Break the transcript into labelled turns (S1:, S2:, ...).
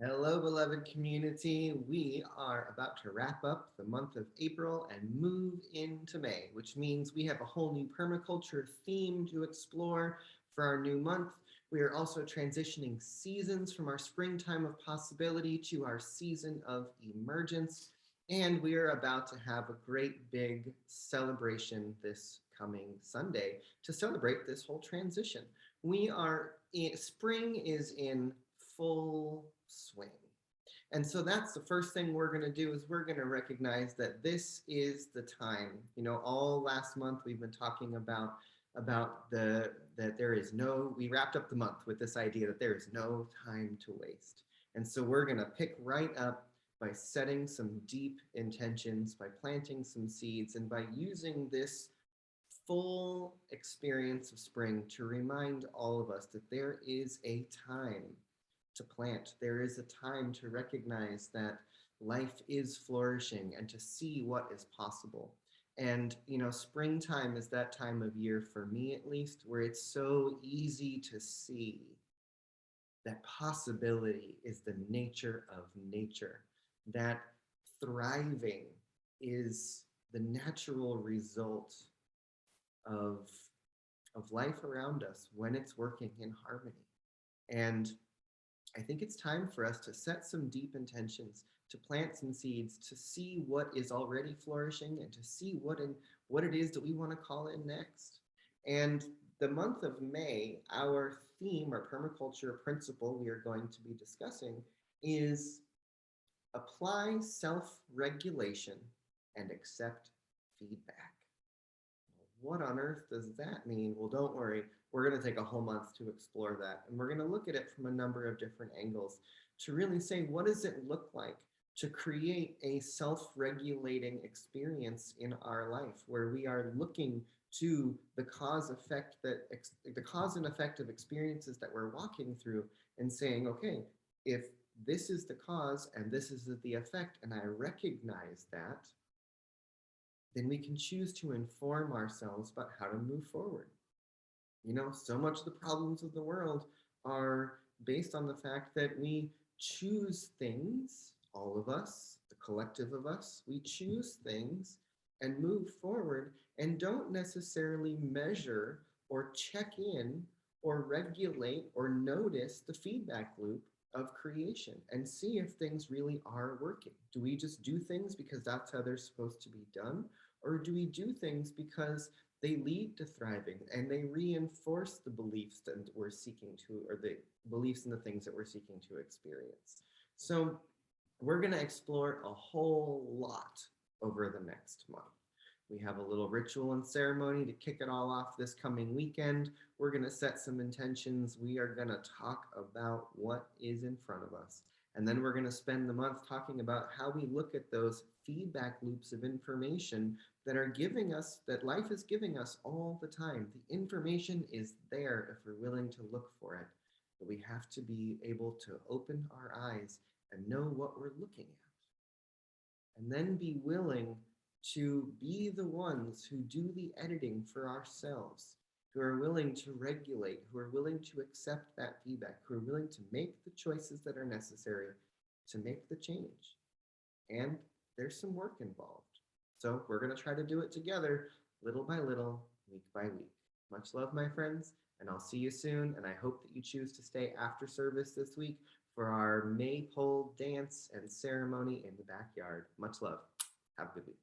S1: Hello, beloved community. We are about to wrap up the month of April and move into May, which means we have a whole new permaculture theme to explore for our new month. We are also transitioning seasons from our springtime of possibility to our season of emergence. And we are about to have a great big celebration this coming Sunday to celebrate this whole transition. Spring is in full swing. And so that's the first thing we're going to do is we're going to recognize that this is the time. All last month we've been talking about the that there is no we wrapped up the month with this idea that there is no time to waste. And so we're going to pick right up by setting some deep intentions, by planting some seeds, and by using this full experience of spring to remind all of us that there is a time to plant. There is a time to recognize that life is flourishing and to see what is possible. And, springtime is that time of year, for me at least, where it's so easy to see that possibility is the nature of nature, that thriving is the natural result of life around us when it's working in harmony. And I think it's time for us to set some deep intentions, to plant some seeds, to see what is already flourishing, and to see what it is that we want to call in next. And the month of May, our theme, our permaculture principle we are going to be discussing is apply self-regulation and accept feedback. What on earth does that mean? Well, don't worry. We're going to take a whole month to explore that. And we're going to look at it from a number of different angles to really say, what does it look like to create a self-regulating experience in our life where we are looking to the cause and effect of experiences that we're walking through and saying, okay, if this is the cause and this is the effect, and I recognize that, then we can choose to inform ourselves about how to move forward. So much of the problems of the world are based on the fact that we choose things, all of us, the collective of us, we choose things and move forward and don't necessarily measure or check in or regulate or notice the feedback loop of creation and see if things really are working. Do we just do things because that's how they're supposed to be done? Or do we do things because they lead to thriving and they reinforce the beliefs that we're seeking to, or the beliefs in the things that we're seeking to experience? So we're going to explore a whole lot over the next month. We have a little ritual and ceremony to kick it all off this coming weekend. We're going to set some intentions. We are going to talk about what is in front of us. And then we're going to spend the month talking about how we look at those feedback loops of information that life is giving us all the time. The information is there if we're willing to look for it. But we have to be able to open our eyes and know what we're looking at. And then be willing to be the ones who do the editing for ourselves, who are willing to regulate, who are willing to accept that feedback, who are willing to make the choices that are necessary to make the change. And there's some work involved. So we're going to try to do it together, little by little, week by week. Much love, my friends, and I'll see you soon. And I hope that you choose to stay after service this week for our maypole dance and ceremony in the backyard. Much love. Have a good week.